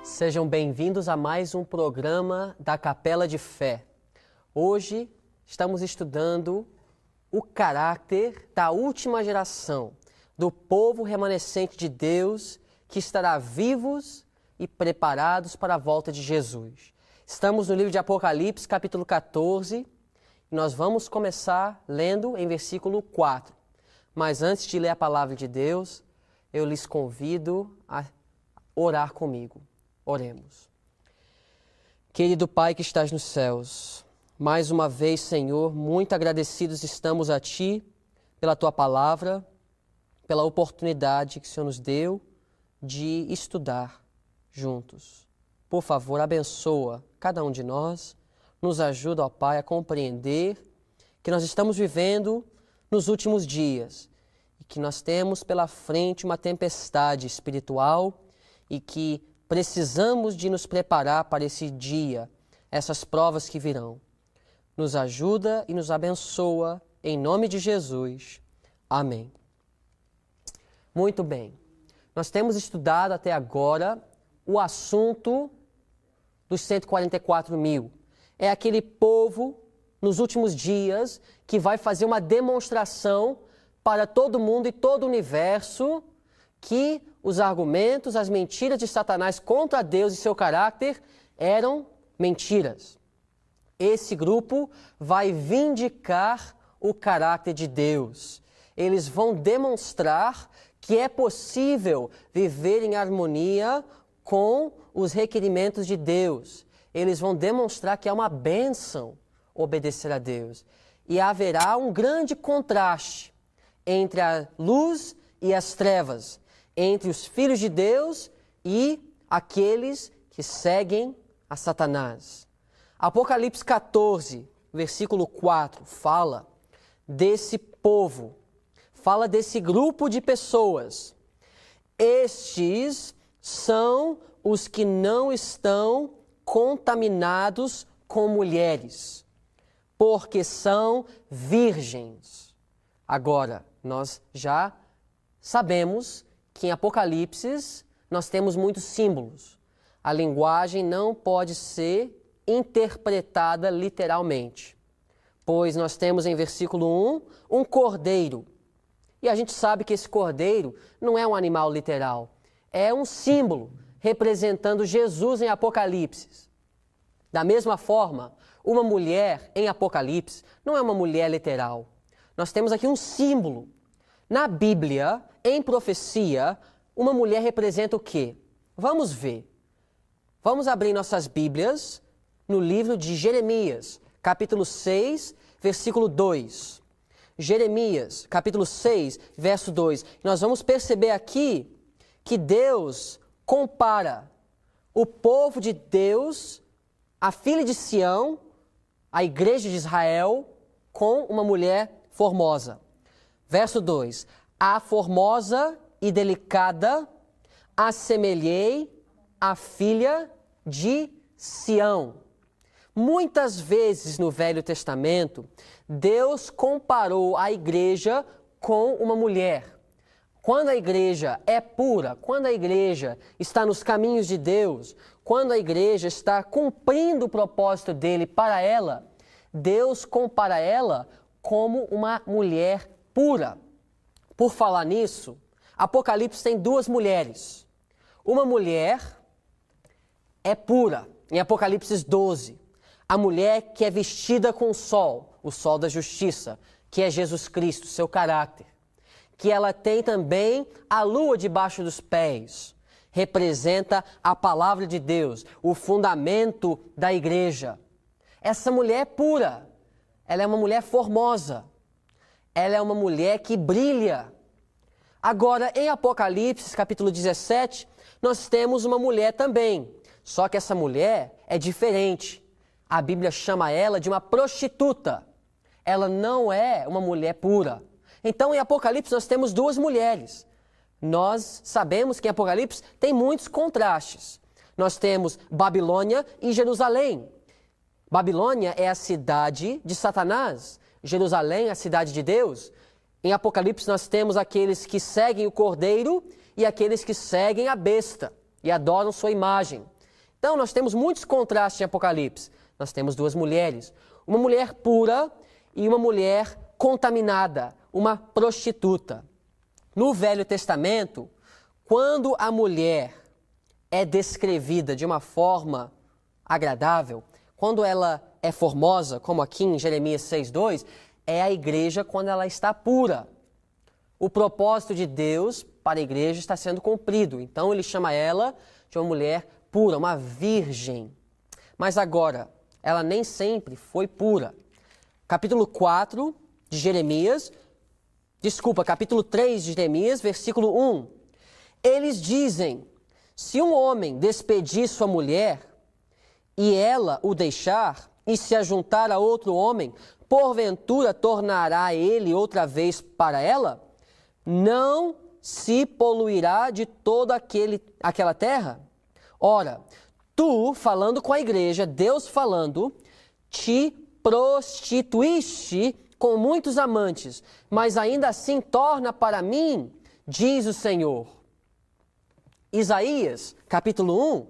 Sejam bem-vindos a mais um programa da Capela de Fé. Hoje estamos estudando o caráter da última geração, do povo remanescente de Deus que estará vivos e preparados para a volta de Jesus. Estamos no livro de Apocalipse, capítulo 14, e nós vamos começar lendo em versículo 4. Mas antes de ler a palavra de Deus, eu lhes convido a orar comigo. Oremos. Querido Pai que estás nos céus, mais uma vez, Senhor, muito agradecidos estamos a Ti pela Tua palavra, pela oportunidade que o Senhor nos deu de estudar juntos. Por favor, abençoa cada um de nós, nos ajuda, ó Pai, a compreender que nós estamos vivendo nos últimos dias e que nós temos pela frente uma tempestade espiritual e que precisamos de nos preparar para esse dia, essas provas que virão. Nos ajuda e nos abençoa, em nome de Jesus. Amém. Muito bem. Nós temos estudado até agora o assunto dos 144 mil. É aquele povo, nos últimos dias, que vai fazer uma demonstração para todo mundo e todo o universo que os argumentos, as mentiras de Satanás contra Deus e seu caráter eram mentiras. Esse grupo vai vindicar o caráter de Deus. Eles vão demonstrar que é possível viver em harmonia com os requerimentos de Deus. Eles vão demonstrar que é uma bênção obedecer a Deus. E haverá um grande contraste entre a luz e as trevas, entre os filhos de Deus e aqueles que seguem a Satanás. Apocalipse 14, versículo 4, fala desse povo, fala desse grupo de pessoas. Estes são os que não estão contaminados com mulheres, porque são virgens. Agora, nós já sabemos que em Apocalipse nós temos muitos símbolos. A linguagem não pode ser interpretada literalmente, pois nós temos em versículo 1 um cordeiro. E a gente sabe que esse cordeiro não é um animal literal, é um símbolo representando Jesus em Apocalipse. Da mesma forma, uma mulher em Apocalipse não é uma mulher literal. Nós temos aqui um símbolo. Na Bíblia, em profecia, uma mulher representa o quê? Vamos ver. Vamos abrir nossas Bíblias no livro de Jeremias, capítulo 6, versículo 2. Jeremias, capítulo 6, verso 2. Nós vamos perceber aqui que Deus compara o povo de Deus, a filha de Sião, a igreja de Israel, com uma mulher formosa. Verso 2. A formosa e delicada assemelhei à filha de Sião. Muitas vezes no Velho Testamento, Deus comparou a igreja com uma mulher. Quando a igreja é pura, quando a igreja está nos caminhos de Deus, quando a igreja está cumprindo o propósito dele para ela, Deus compara ela como uma mulher pura. Por falar nisso, Apocalipse tem duas mulheres. Uma mulher é pura, em Apocalipse 12. A mulher que é vestida com o sol da justiça, que é Jesus Cristo, seu caráter. Que ela tem também a lua debaixo dos pés. Representa a palavra de Deus, o fundamento da igreja. Essa mulher é pura. Ela é uma mulher formosa. Ela é uma mulher que brilha. Agora, em Apocalipse, capítulo 17, nós temos uma mulher também. Só que essa mulher é diferente. A Bíblia chama ela de uma prostituta. Ela não é uma mulher pura. Então, em Apocalipse, nós temos duas mulheres. Nós sabemos que em Apocalipse tem muitos contrastes. Nós temos Babilônia e Jerusalém. Babilônia é a cidade de Satanás. Jerusalém é a cidade de Deus. Em Apocalipse nós temos aqueles que seguem o Cordeiro e aqueles que seguem a besta e adoram sua imagem. Então, nós temos muitos contrastes em Apocalipse. Nós temos duas mulheres, uma mulher pura e uma mulher contaminada, uma prostituta. No Velho Testamento, quando a mulher é descrevida de uma forma agradável, quando ela é formosa, como aqui em Jeremias 6:2, é a igreja quando ela está pura. O propósito de Deus para a igreja está sendo cumprido. Então ele chama ela de uma mulher pura, uma virgem. Mas agora, ela nem sempre foi pura. Capítulo 4 de Jeremias, capítulo 3 de Jeremias, versículo 1. Eles dizem: se um homem despedir sua mulher e ela o deixar e se ajuntar a outro homem, porventura tornará ele outra vez para ela? Não se poluirá de toda aquela terra? Ora, tu, falando com a igreja, Deus falando, te prostituíste com muitos amantes, mas ainda assim torna para mim, diz o Senhor. Isaías, capítulo 1,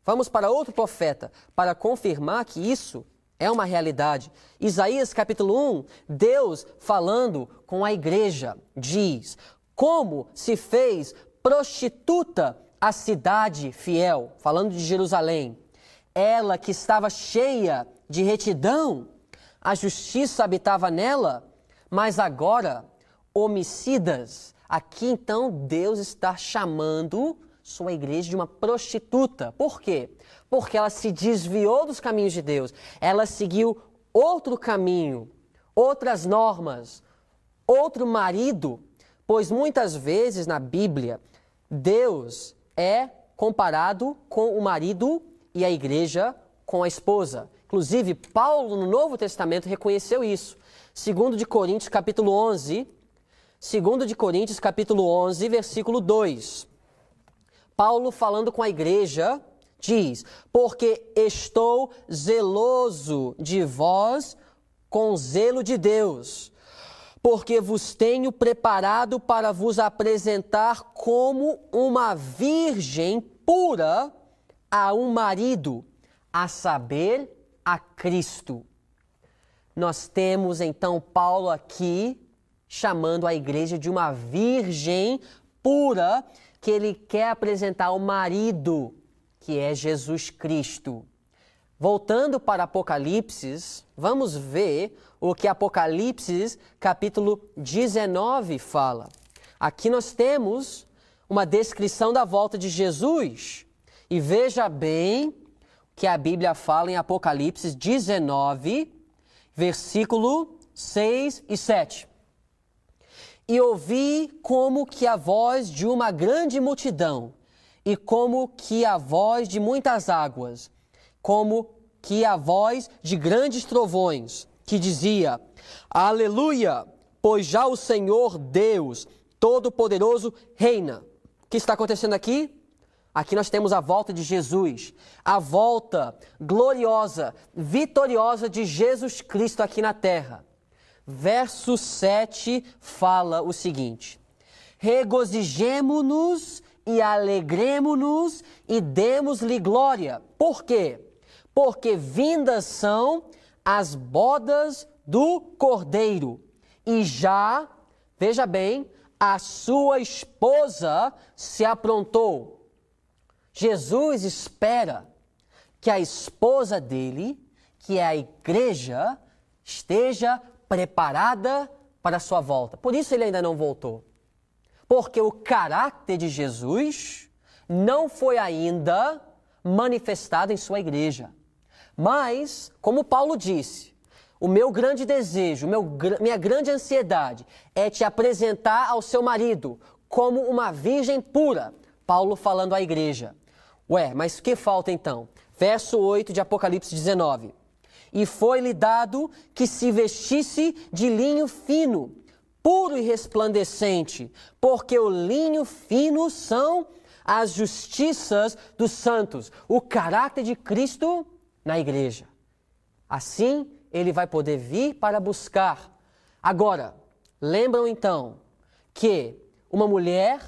vamos para outro profeta, para confirmar que isso é uma realidade. Isaías, capítulo 1, Deus falando com a igreja, diz: como se fez prostituta a cidade fiel, falando de Jerusalém, ela que estava cheia de retidão, a justiça habitava nela, mas agora homicidas. Aqui então Deus está chamando sua igreja de uma prostituta. Por quê? Porque ela se desviou dos caminhos de Deus, ela seguiu outro caminho, outras normas, outro marido, pois muitas vezes na Bíblia Deus é comparado com o marido e a igreja com a esposa. Inclusive, Paulo, no Novo Testamento, reconheceu isso. 2 de Coríntios, capítulo 11, versículo 2. Paulo, falando com a igreja, diz: porque estou zeloso de vós com zelo de Deus, porque vos tenho preparado para vos apresentar como uma virgem pura a um marido, a saber, a Cristo. Nós temos então Paulo aqui chamando a igreja de uma virgem pura que ele quer apresentar ao marido, que é Jesus Cristo. Voltando para Apocalipse, vamos ver o que Apocalipse capítulo 19 fala. Aqui nós temos uma descrição da volta de Jesus. E veja bem que a Bíblia fala em Apocalipse 19, versículo 6 e 7. E ouvi como que a voz de uma grande multidão, e como que a voz de muitas águas, como que a voz de grandes trovões, que dizia: Aleluia, pois já o Senhor Deus Todo-Poderoso reina. O que está acontecendo aqui? Aqui nós temos a volta de Jesus, a volta gloriosa, vitoriosa de Jesus Cristo aqui na terra. Verso 7 fala o seguinte: regozijemo-nos e alegremo-nos e demos-lhe glória. Por quê? Porque vindas são as bodas do Cordeiro, e já, veja bem, a sua esposa se aprontou. Jesus espera que a esposa dele, que é a igreja, esteja preparada para a sua volta. Por isso ele ainda não voltou. Porque o caráter de Jesus não foi ainda manifestado em sua igreja. Mas, como Paulo disse, o meu grande desejo, minha grande ansiedade é te apresentar ao seu marido como uma virgem pura. Paulo falando à igreja. Mas o que falta então? Verso 8 de Apocalipse 19. E foi-lhe dado que se vestisse de linho fino, puro e resplandecente, porque o linho fino são as justiças dos santos, o caráter de Cristo na igreja. Assim, ele vai poder vir para buscar. Agora, lembram então que uma mulher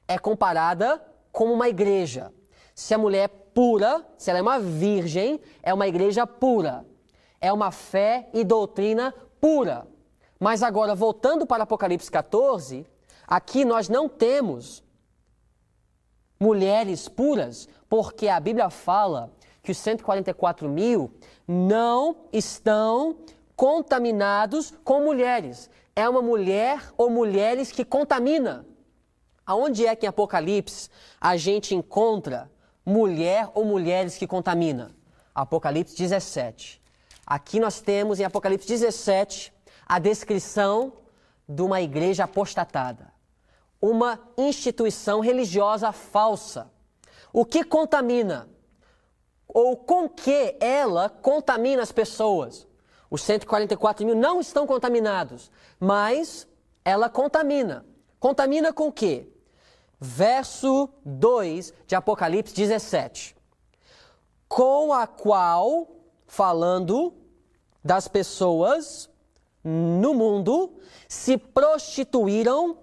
é comparada com uma igreja. Se a mulher é pura, se ela é uma virgem, é uma igreja pura. É uma fé e doutrina pura. Mas agora, voltando para Apocalipse 14, aqui nós não temos mulheres puras, porque a Bíblia fala que os 144.000 não estão contaminados com mulheres. É uma mulher ou mulheres que contamina. Aonde é que em Apocalipse a gente encontra mulher ou mulheres que contamina? Apocalipse 17. Aqui nós temos em Apocalipse 17 a descrição de uma igreja apostatada. Uma instituição religiosa falsa. O que contamina? Ou com que ela contamina as pessoas? Os 144.000 não estão contaminados, mas ela contamina. Contamina com o quê? Verso 2 de Apocalipse 17. Com a qual, falando das pessoas no mundo, se prostituíram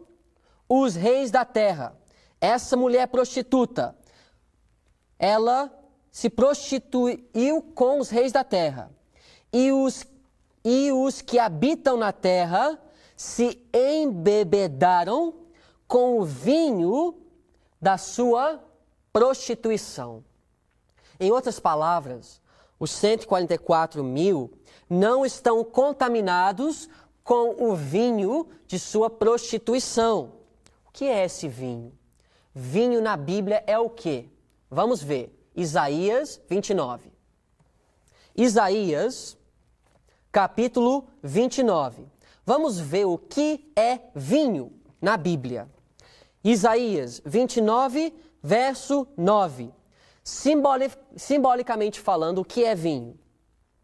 os reis da terra. Essa mulher prostituta, ela se prostituiu com os reis da terra. E os que habitam na terra se embebedaram com o vinho da sua prostituição. Em outras palavras, os 144.000 não estão contaminados com o vinho de sua prostituição. O que é esse vinho? Vinho na Bíblia é o quê? Vamos ver. Isaías 29. Isaías, capítulo 29. Vamos ver o que é vinho na Bíblia. Isaías 29, verso 9. Simbolicamente falando, o que é vinho?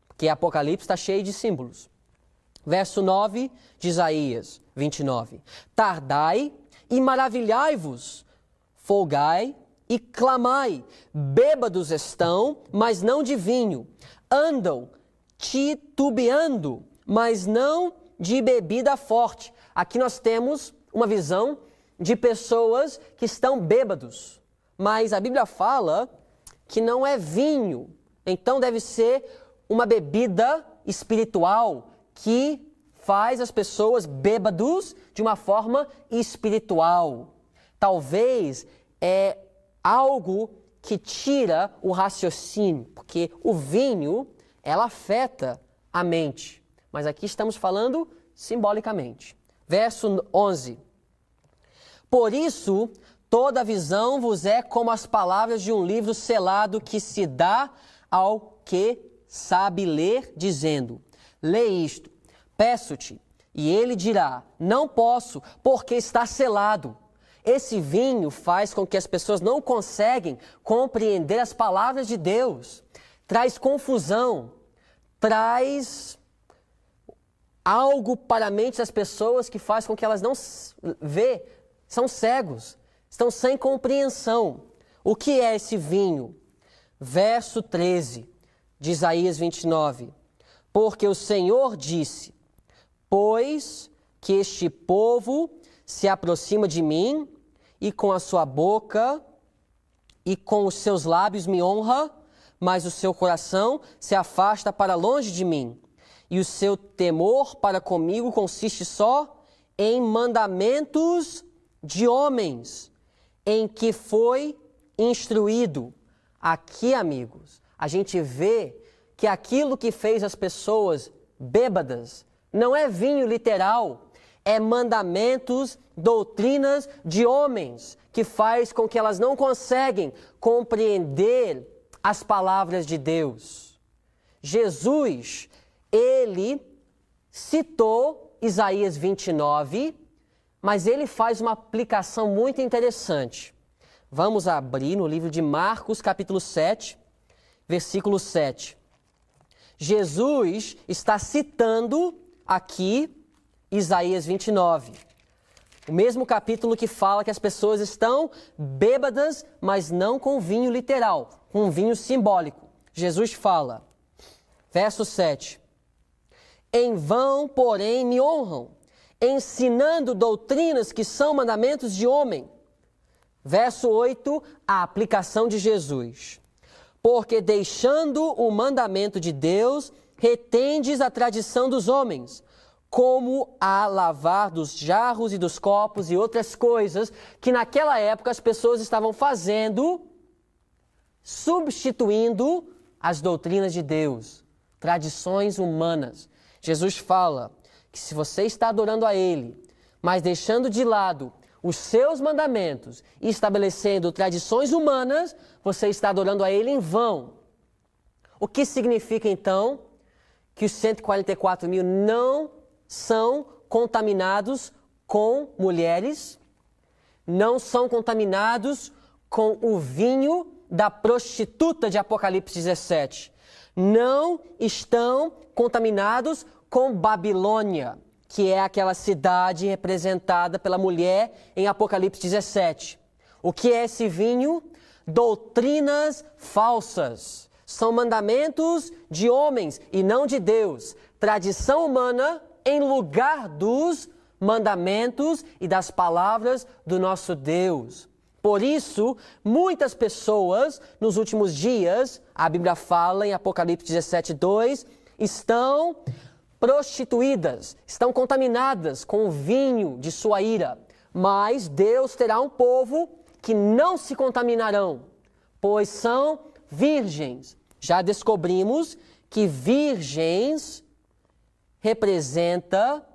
Porque Apocalipse está cheio de símbolos. Verso 9 de Isaías 29. Tardai e maravilhai-vos, folgai e clamai. Bêbados estão, mas não de vinho. Andam titubeando, mas não de bebida forte. Aqui nós temos uma visão de pessoas que estão bêbados. Mas a Bíblia fala que não é vinho. Então deve ser uma bebida espiritual que faz as pessoas bêbados de uma forma espiritual. Talvez é algo que tira o raciocínio, porque o vinho, ela afeta a mente. Mas aqui estamos falando simbolicamente. Verso 11. Por isso, toda visão vos é como as palavras de um livro selado que se dá ao que sabe ler, dizendo: lê isto, peço-te. E ele dirá: não posso, porque está selado. Esse vinho faz com que as pessoas não conseguem compreender as palavras de Deus. Traz confusão, traz algo para a mente das pessoas que faz com que elas não vê, são cegos, estão sem compreensão. O que é esse vinho? Verso 13 de Isaías 29. Porque o Senhor disse: pois que este povo se aproxima de mim, e com a sua boca e com os seus lábios me honra, mas o seu coração se afasta para longe de mim. E o seu temor para comigo consiste só em mandamentos de homens, em que foi instruído. Aqui, amigos, a gente vê que aquilo que fez as pessoas bêbadas não é vinho literal, é mandamentos, doutrinas de homens, que faz com que elas não conseguem compreender as palavras de Deus. Jesus, ele citou Isaías 29, mas ele faz uma aplicação muito interessante. Vamos abrir no livro de Marcos, capítulo 7, versículo 7. Jesus está citando aqui Isaías 29. O mesmo capítulo que fala que as pessoas estão bêbadas, mas não com vinho literal, com vinho simbólico. Jesus fala, verso 7. Em vão, porém, me honram, ensinando doutrinas que são mandamentos de homem. Verso 8, a aplicação de Jesus. Porque deixando o mandamento de Deus, retendes a tradição dos homens, como a lavar dos jarros e dos copos e outras coisas que naquela época as pessoas estavam fazendo, substituindo as doutrinas de Deus, tradições humanas. Jesus fala que se você está adorando a Ele, mas deixando de lado os seus mandamentos e estabelecendo tradições humanas, você está adorando a Ele em vão. O que significa, então, que os 144 mil não são contaminados com mulheres, não são contaminados com o vinho da prostituta de Apocalipse 17, não estão contaminados com Babilônia, que é aquela cidade representada pela mulher em Apocalipse 17. O que é esse vinho? Doutrinas falsas. São mandamentos de homens e não de Deus. Tradição humana em lugar dos mandamentos e das palavras do nosso Deus. Por isso, muitas pessoas nos últimos dias, a Bíblia fala em Apocalipse 17, 2, estão prostituídas, estão contaminadas com o vinho de sua ira. Mas Deus terá um povo que não se contaminarão, pois são virgens. Já descobrimos que virgens representa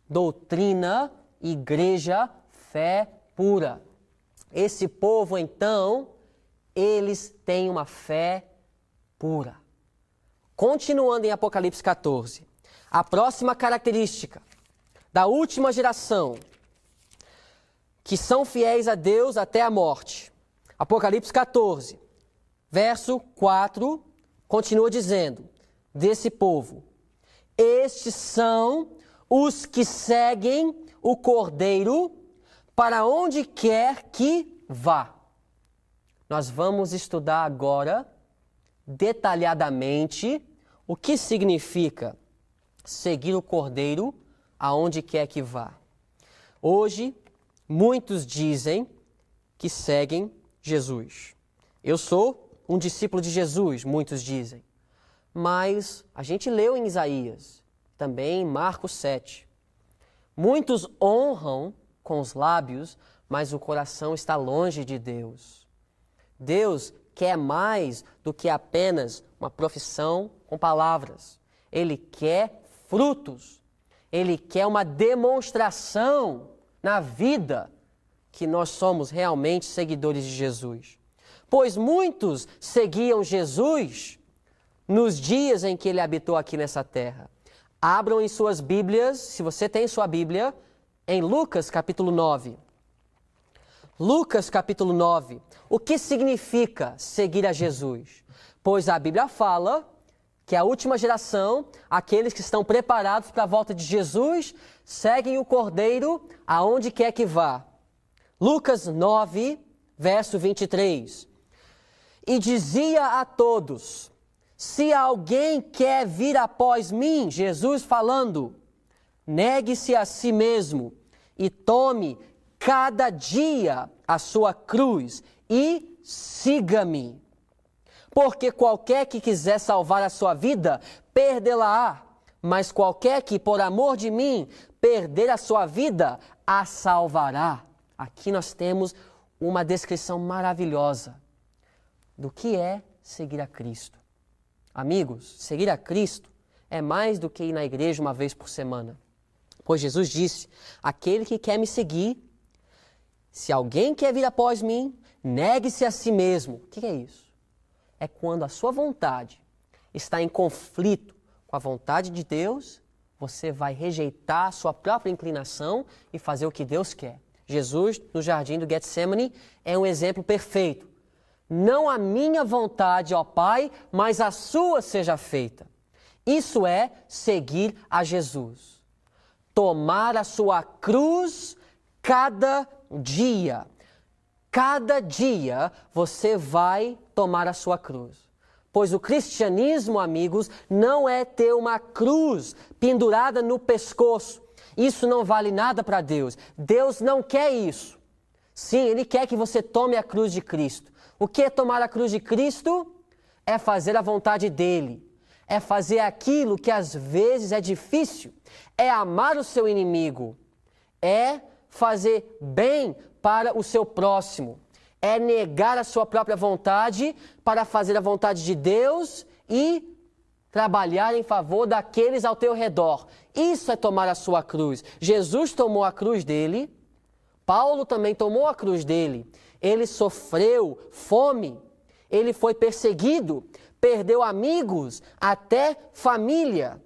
doutrina, igreja, fé pura. Esse povo, então, eles têm uma fé pura. Continuando em Apocalipse 14. A próxima característica da última geração, que são fiéis a Deus até a morte. Apocalipse 14, verso 4, continua dizendo, desse povo, estes são os que seguem o Cordeiro para onde quer que vá. Nós vamos estudar agora, detalhadamente, o que significa seguir o Cordeiro aonde quer que vá. Hoje, muitos dizem que seguem Jesus. Eu sou um discípulo de Jesus, muitos dizem. Mas a gente leu em Isaías, também em Marcos 7. Muitos honram com os lábios, mas o coração está longe de Deus. Deus quer mais do que apenas uma profissão com palavras. Ele quer frutos. Ele quer uma demonstração na vida que nós somos realmente seguidores de Jesus. Pois muitos seguiam Jesus nos dias em que ele habitou aqui nessa terra. Abram em suas Bíblias, se você tem sua Bíblia, em Lucas capítulo 9. Lucas capítulo 9. O que significa seguir a Jesus? Pois a Bíblia fala que a última geração, aqueles que estão preparados para a volta de Jesus, seguem o Cordeiro aonde quer que vá. Lucas 9, verso 23. E dizia a todos, se alguém quer vir após mim, Jesus falando, negue-se a si mesmo e tome cada dia a sua cruz e siga-me. Porque qualquer que quiser salvar a sua vida, perdê-la-á. Mas qualquer que, por amor de mim, perder a sua vida, a salvará. Aqui nós temos uma descrição maravilhosa do que é seguir a Cristo. Amigos, seguir a Cristo é mais do que ir na igreja uma vez por semana. Pois Jesus disse, aquele que quer me seguir, se alguém quer vir após mim, negue-se a si mesmo. O que é isso? É quando a sua vontade está em conflito com a vontade de Deus, você vai rejeitar a sua própria inclinação e fazer o que Deus quer. Jesus, no jardim do Getsemane, é um exemplo perfeito. Não a minha vontade, ó Pai, mas a sua seja feita. Isso é seguir a Jesus. Tomar a sua cruz cada dia. Cada dia você vai tomar a sua cruz. Pois o cristianismo, amigos, não é ter uma cruz pendurada no pescoço. Isso não vale nada para Deus. Deus não quer isso. Sim, Ele quer que você tome a cruz de Cristo. O que é tomar a cruz de Cristo? É fazer a vontade dEle. É fazer aquilo que às vezes é difícil. É amar o seu inimigo. É fazer bem para o seu próximo. É negar a sua própria vontade para fazer a vontade de Deus e trabalhar em favor daqueles ao teu redor. Isso é tomar a sua cruz. Jesus tomou a cruz dele. Paulo também tomou a cruz dele. Ele sofreu fome. Ele foi perseguido. Perdeu amigos, até família,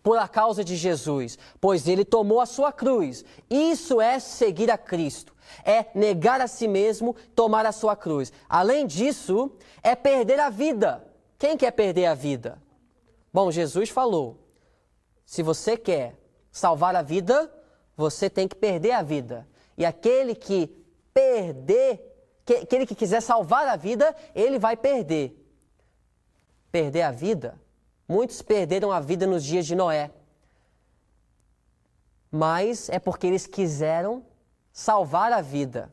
por a causa de Jesus, pois ele tomou a sua cruz. Isso é seguir a Cristo, é negar a si mesmo, tomar a sua cruz. Além disso, é perder a vida. Quem quer perder a vida? Bom, Jesus falou, se você quer salvar a vida, você tem que perder a vida. E aquele que quiser salvar a vida, ele vai perder. Perder a vida? Muitos perderam a vida nos dias de Noé. Mas é porque eles quiseram salvar a vida.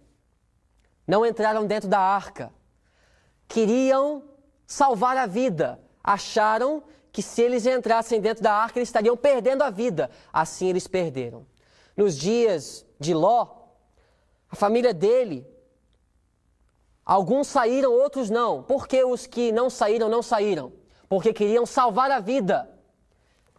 Não entraram dentro da arca. Queriam salvar a vida. Acharam que se eles entrassem dentro da arca, eles estariam perdendo a vida. Assim eles perderam. Nos dias de Ló, a família dele, alguns saíram, outros não. Por que os que não saíram, não saíram? Porque queriam salvar a vida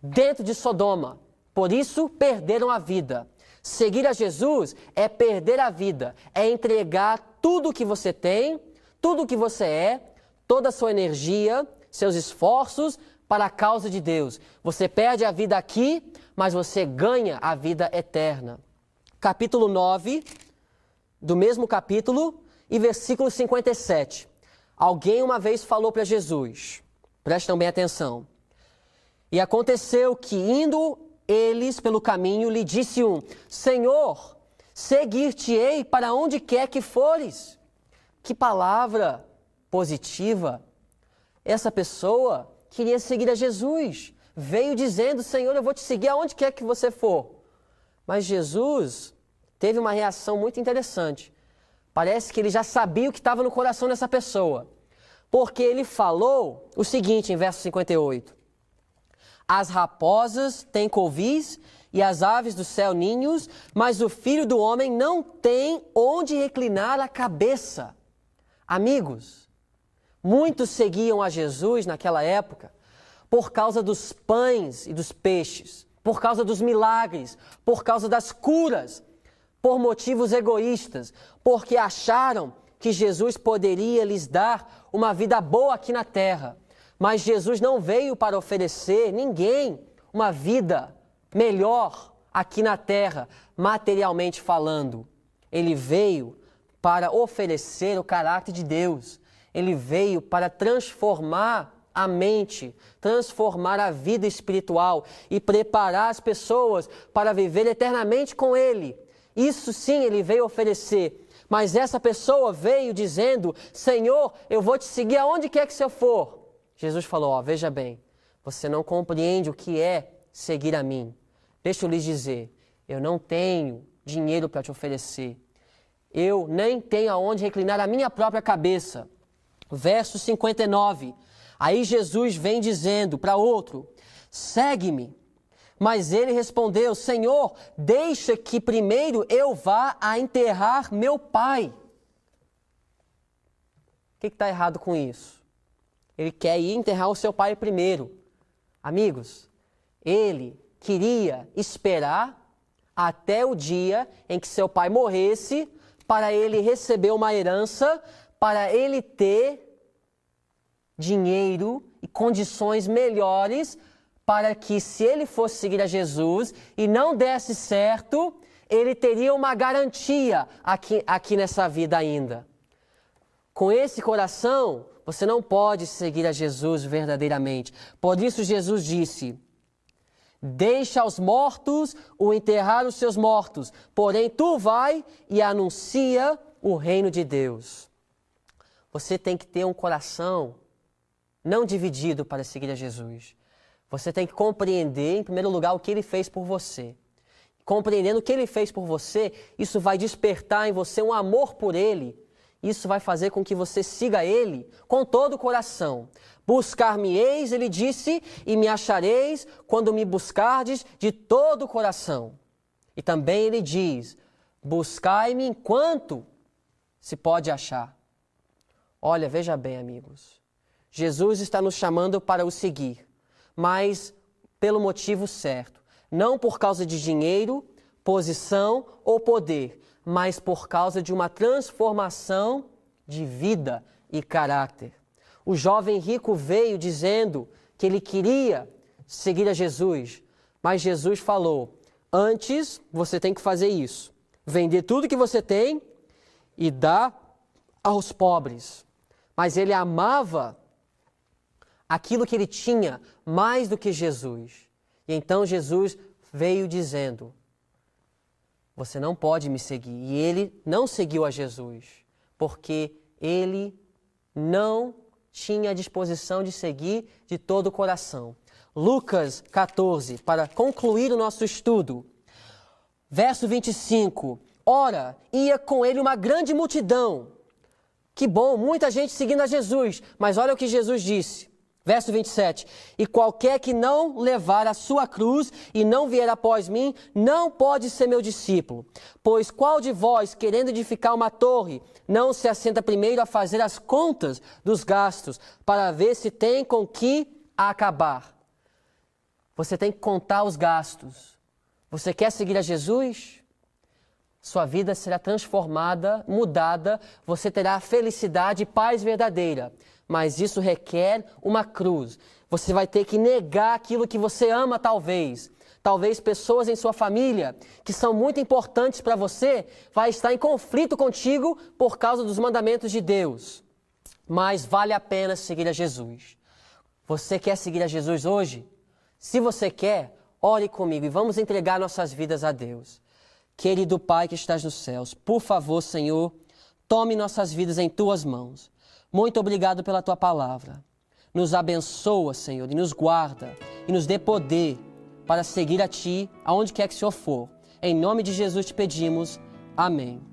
dentro de Sodoma. Por isso, perderam a vida. Seguir a Jesus é perder a vida. É entregar tudo o que você tem, tudo o que você é, toda a sua energia, seus esforços para a causa de Deus. Você perde a vida aqui, mas você ganha a vida eterna. Capítulo 9, do mesmo capítulo, e versículo 57. Alguém uma vez falou para Jesus, prestem bem atenção. E aconteceu que, indo eles pelo caminho, lhe disse um: Senhor, seguir-te-ei para onde quer que fores. Que palavra positiva. Essa pessoa queria seguir a Jesus. Veio dizendo: Senhor, eu vou te seguir aonde quer que você for. Mas Jesus teve uma reação muito interessante. Parece que ele já sabia o que estava no coração dessa pessoa. Porque ele falou o seguinte em verso 58. As raposas têm covis e as aves do céu ninhos, mas o Filho do Homem não tem onde reclinar a cabeça. Amigos, muitos seguiam a Jesus naquela época por causa dos pães e dos peixes, por causa dos milagres, por causa das curas, por motivos egoístas, porque acharam que Jesus poderia lhes dar uma vida boa aqui na terra. Mas Jesus não veio para oferecer ninguém uma vida melhor aqui na terra, materialmente falando. Ele veio para oferecer o caráter de Deus. Ele veio para transformar a mente, transformar a vida espiritual e preparar as pessoas para viver eternamente com Ele. Isso sim Ele veio oferecer. Mas essa pessoa veio dizendo: Senhor, eu vou te seguir aonde quer que você for. Jesus falou: veja bem, você não compreende o que é seguir a mim. Deixa eu lhes dizer, eu não tenho dinheiro para te oferecer. Eu nem tenho aonde reclinar a minha própria cabeça. Verso 59. Aí Jesus vem dizendo para outro: segue-me. Mas ele respondeu: Senhor, deixa que primeiro eu vá a enterrar meu pai. O que está errado com isso? Ele quer ir enterrar o seu pai primeiro. Amigos, ele queria esperar até o dia em que seu pai morresse para ele receber uma herança, para ele ter dinheiro e condições melhores para que, se ele fosse seguir a Jesus e não desse certo, ele teria uma garantia aqui nessa vida ainda. Com esse coração, você não pode seguir a Jesus verdadeiramente. Por isso Jesus disse: deixa aos mortos o enterrar os seus mortos, porém tu vai e anuncia o reino de Deus. Você tem que ter um coração não dividido para seguir a Jesus. Você tem que compreender, em primeiro lugar, o que Ele fez por você. compreendendo o que Ele fez por você, isso vai despertar em você um amor por Ele. Isso vai fazer com que você siga Ele com todo o coração. Buscar-me-eis, Ele disse, e me achareis quando me buscardes de todo o coração. E também Ele diz, buscai-me enquanto se pode achar. Olha, veja bem, amigos. Jesus está nos chamando para o seguir, mas pelo motivo certo. Não por causa de dinheiro, posição ou poder, mas por causa de uma transformação de vida e caráter. O jovem rico veio dizendo que ele queria seguir a Jesus, mas Jesus falou, antes você tem que fazer isso, vender tudo que você tem e dar aos pobres. Mas ele amava aquilo que ele tinha mais do que Jesus. E então Jesus veio dizendo, você não pode me seguir. E ele não seguiu a Jesus, porque ele não tinha disposição de seguir de todo o coração. Lucas 14, para concluir o nosso estudo. Verso 25. Ora, ia com ele uma grande multidão. Que bom, muita gente seguindo a Jesus. Mas olha o que Jesus disse. Verso 27, e qualquer que não levar a sua cruz e não vier após mim, não pode ser meu discípulo. Pois qual de vós, querendo edificar uma torre, não se assenta primeiro a fazer as contas dos gastos, para ver se tem com que acabar? Você tem que contar os gastos. Você quer seguir a Jesus? Sua vida será transformada, mudada, você terá felicidade e paz verdadeira. Mas isso requer uma cruz. Você vai ter que negar aquilo que você ama, talvez. Talvez pessoas em sua família, que são muito importantes para você, vai estar em conflito contigo por causa dos mandamentos de Deus. Mas vale a pena seguir a Jesus. Você quer seguir a Jesus hoje? Se você quer, ore comigo e vamos entregar nossas vidas a Deus. Querido Pai que estás nos céus, por favor, Senhor, tome nossas vidas em Tuas mãos. Muito obrigado pela Tua palavra. Nos abençoa, Senhor, e nos guarda, e nos dê poder para seguir a Ti, aonde quer que o Senhor for. Em nome de Jesus te pedimos. Amém.